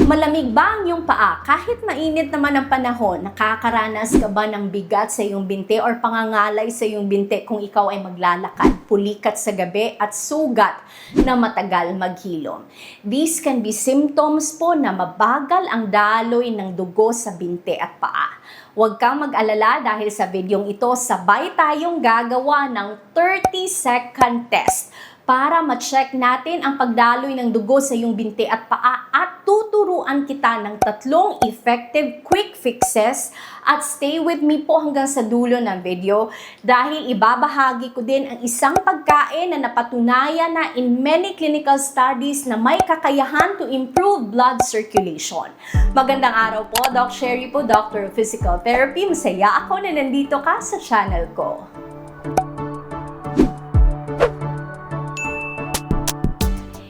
Malamig ba ang iyong paa? Kahit mainit naman ang panahon, nakakaranas ka ba ng bigat sa iyong binti or pangangalay sa iyong binti kung ikaw ay maglalakad, pulikat sa gabi at sugat na matagal maghilom? These can be symptoms po na mabagal ang daloy ng dugo sa binti at paa. Huwag kang mag-alala dahil sa videong ito, sabay tayong gagawa ng 30-second test para ma-check natin ang pagdaloy ng dugo sa iyong binti at paa at tuturuan kita ng 3 effective quick fixes at stay with me po hanggang sa dulo ng video dahil ibabahagi ko din ang isang pagkain na napatunayan na in many clinical studies na may kakayahan to improve blood circulation. Magandang araw po, Doc Sherry po, Doctor of Physical Therapy. Masaya ako na nandito ka sa channel ko.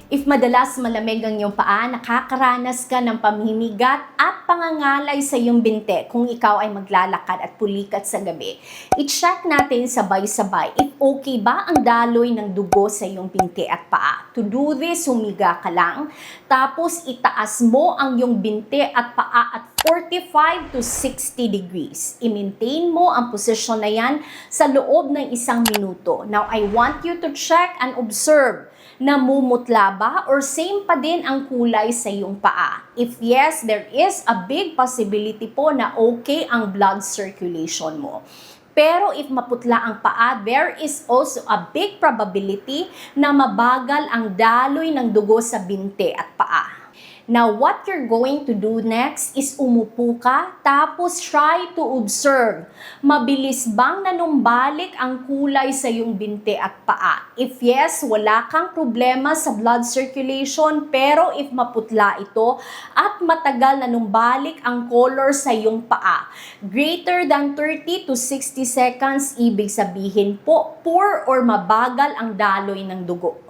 If madalas malamig ang iyong paa, nakakaranas ka ng pamhimigat at pangangalay sa iyong binti kung ikaw ay maglalakad at pulikat sa gabi, i-check natin sabay-sabay if okay ba ang daloy ng dugo sa iyong binti at paa. To do this, humiga ka lang, tapos itaas mo ang iyong binti at paa at 45 to 60 degrees. I-maintain mo ang posisyon na yan sa loob ng 1 minuto. Now, I want you to check and observe. Namumutla ba or same pa din ang kulay sa iyong paa? If yes, there is a big possibility po na okay ang blood circulation mo. Pero if maputla ang paa, there is also a big probability na mabagal ang daloy ng dugo sa binti at paa. Now, what you're going to do next is umupo ka, tapos try to observe. Mabilis bang nanumbalik ang kulay sa iyong binti at paa? If yes, wala kang problema sa blood circulation, pero if maputla ito at matagal nanumbalik ang color sa iyong paa, greater than 30 to 60 seconds, ibig sabihin po, poor or mabagal ang daloy ng dugo.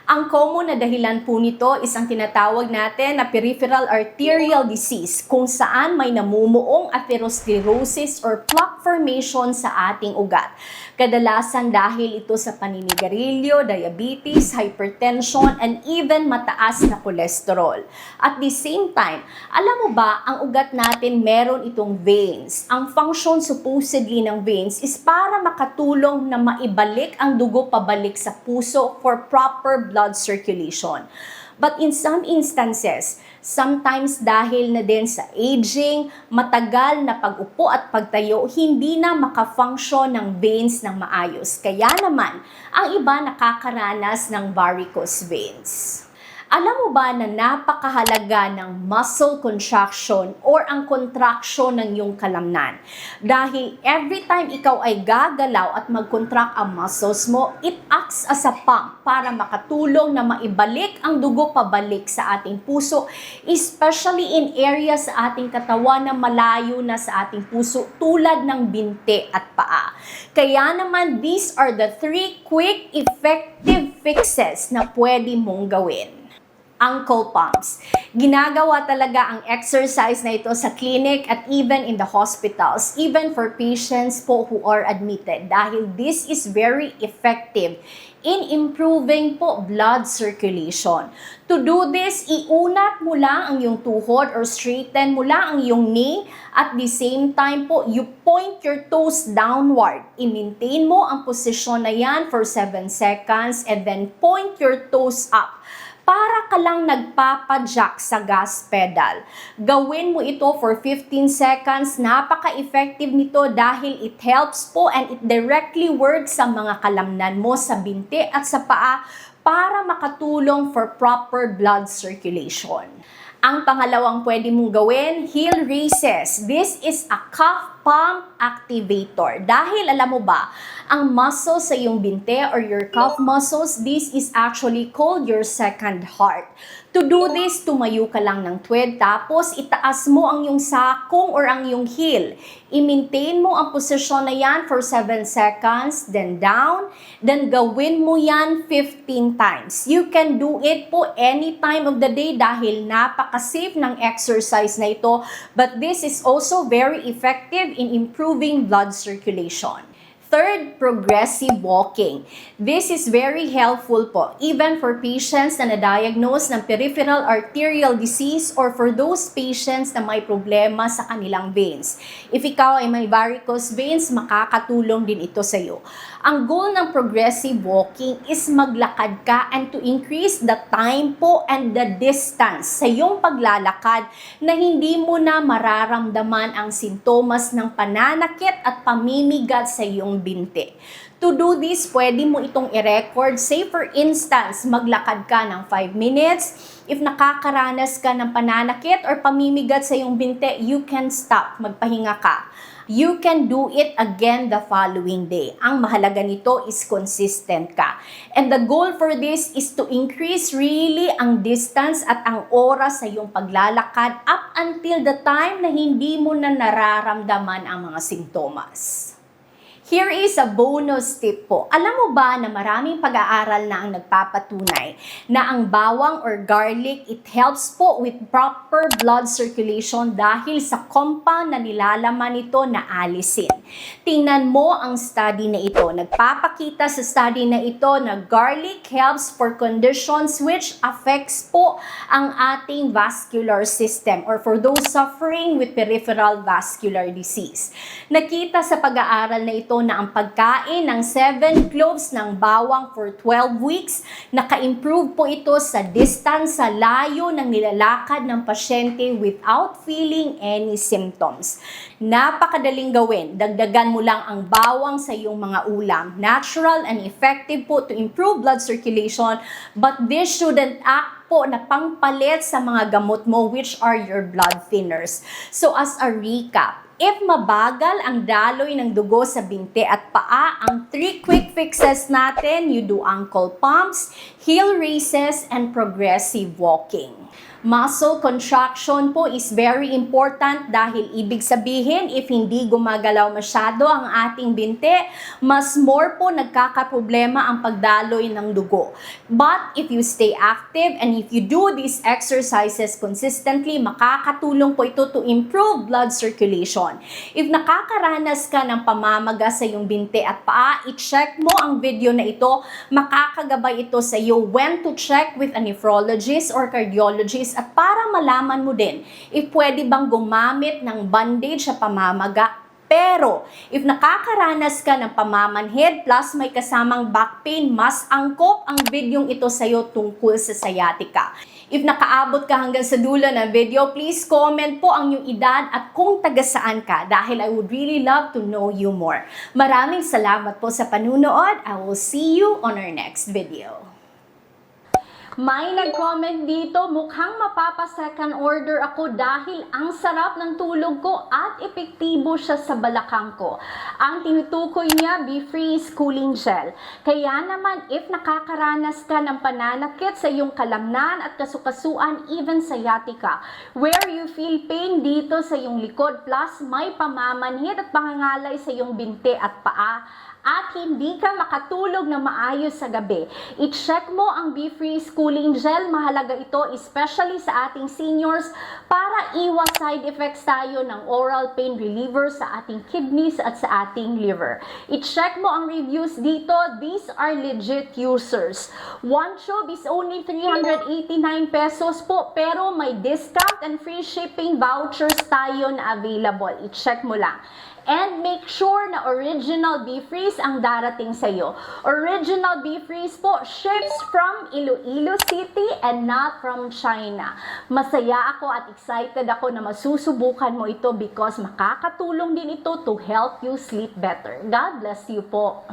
Ang common na dahilan po nito is ang tinatawag natin na peripheral arterial disease kung saan may namumuong atherosclerosis or plaque formation sa ating ugat. Kadalasan dahil ito sa paninigarilyo, diabetes, hypertension, and even mataas na kolesterol. At the same time, alam mo ba, ang ugat natin meron itong veins. Ang function supposedly ng veins is para makatulong na maibalik ang dugo pabalik sa puso for proper blood circulation. But in some instances, sometimes dahil na din sa aging, matagal na pag-upo at pagtayo, hindi na makafunction ng veins ng maayos. Kaya naman, ang iba nakakaranas ng varicose veins. Alam mo ba na napakahalaga ng muscle contraction or ang contraction ng iyong kalamnan? Dahil every time ikaw ay gagalaw at mag-contract ang muscles mo, it acts as a pump para makatulong na maibalik ang dugo pabalik sa ating puso, especially in areas sa ating katawan na malayo na sa ating puso tulad ng binti at paa. Kaya naman, these are the 3 quick, effective fixes na pwede mong gawin. Ankle pumps. Ginagawa talaga ang exercise na ito sa clinic at even in the hospitals, even for patients po who are admitted dahil this is very effective in improving po blood circulation. To do this, iunat mo lang ang iyong tuhod or straighten mo lang ang iyong knee at the same time po, you point your toes downward. I-maintain mo ang posisyon na yan for 7 seconds and then point your toes up. Para ka lang nagpapadyak sa gas pedal. Gawin mo ito for 15 seconds. Napaka-effective nito dahil it helps po and it directly works sa mga kalamnan mo sa binti at sa paa para makatulong for proper blood circulation. Ang pangalawang pwede mong gawin, heel raises. This is a calf pump activator. Dahil alam mo ba, ang muscle sa iyong binte or your calf muscles, this is actually called your second heart. To do this, tumayo ka lang ng tuwid, tapos itaas mo ang iyong sakong or ang iyong heel. I-maintain mo ang posisyon na yan for 7 seconds, then down, then gawin mo yan 15 times. You can do it po any time of the day dahil napaka-safe ng exercise na ito, but this is also very effective in improving blood circulation. Third, progressive walking. This is very helpful po, even for patients na na-diagnose ng peripheral arterial disease or for those patients na may problema sa kanilang veins. If ikaw ay may varicose veins, makakatulong din ito sa iyo. Ang goal ng progressive walking is maglakad ka and to increase the time po and the distance sa iyong paglalakad na hindi mo na mararamdaman ang sintomas ng pananakit at pamimigat sa iyong binti. To do this, pwede mo itong i-record. Say for instance, maglakad ka ng 5 minutes. If nakakaranas ka ng pananakit or pamimigat sa iyong binti, you can stop, magpahinga ka. You can do it again the following day. Ang mahalaga nito is consistent ka. And the goal for this is to increase really ang distance at ang oras sa iyong paglalakad up until the time na hindi mo na nararamdaman ang mga sintomas. Here is a bonus tip po. Alam mo ba na maraming pag-aaral na ang nagpapatunay na ang bawang or garlic, it helps po with proper blood circulation dahil sa compound na nilalaman nito na allicin. Tingnan mo ang study na ito. Nagpapakita sa study na ito na garlic helps for conditions which affects po ang ating vascular system or for those suffering with peripheral vascular disease. Nakita sa pag-aaral na ito na ang pagkain ng 7 cloves ng bawang for 12 weeks, naka-improve po ito sa distance sa layo ng nilalakad ng pasyente without feeling any symptoms. Napakadaling gawin. Dagdagan mo lang ang bawang sa iyong mga ulam. Natural and effective po to improve blood circulation, but this shouldn't act po na pangpalit sa mga gamot mo which are your blood thinners. So as a recap, if mabagal ang daloy ng dugo sa binti at paa, ang 3 quick fixes natin, you do ankle pumps, heel raises, and progressive walking. Muscle contraction po is very important dahil ibig sabihin if hindi gumagalaw masyado ang ating binti, mas more po nagkakaproblema ang pagdaloy ng dugo. But if you stay active and if you do these exercises consistently, makakatulong po ito to improve blood circulation. If nakakaranas ka ng pamamaga sa iyong binti at paa, i-check mo ang video na ito, makakagabay ito sa iyo when to check with a nephrologist or cardiologist at para malaman mo din if pwede bang gumamit ng bandage sa pamamaga. Pero, if nakakaranas ka ng pamamanhid plus may kasamang back pain, mas angkop ang videong ito sa iyo tungkol sa sciatica. If nakaabot ka hanggang sa dulo ng video, please comment po ang iyong edad at kung taga saan ka dahil I would really love to know you more. Maraming salamat po sa panunood. I will see you on our next video. May nag-comment dito, mukhang mapapa-second order ako dahil ang sarap ng tulog ko at epektibo siya sa balakang ko. Ang tinutukoy niya, BeFreeze Cooling Gel. Kaya naman, if nakakaranas ka ng pananakit sa iyong kalamnan at kasukasuan, even sciatica, where you feel pain dito sa iyong likod plus may pamamanhid at pangangalay sa iyong binti at paa, at hindi ka makatulog na maayos sa gabi, i-check mo ang BeFreeze Cooling Gel. Mahalaga ito especially sa ating seniors para iwas side effects tayo ng oral pain reliever sa ating kidneys at sa ating liver. I-check mo ang reviews dito. These are legit users. One tube is only 389 pesos po, pero may discount and free shipping vouchers tayo na available. I-check mo lang. And make sure na original BeFreeze ang darating sa iyo. Original BeFreeze po ships from Iloilo City and not from China. Masaya ako at excited ako na masusubukan mo ito because makakatulong din ito to help you sleep better. God bless you po.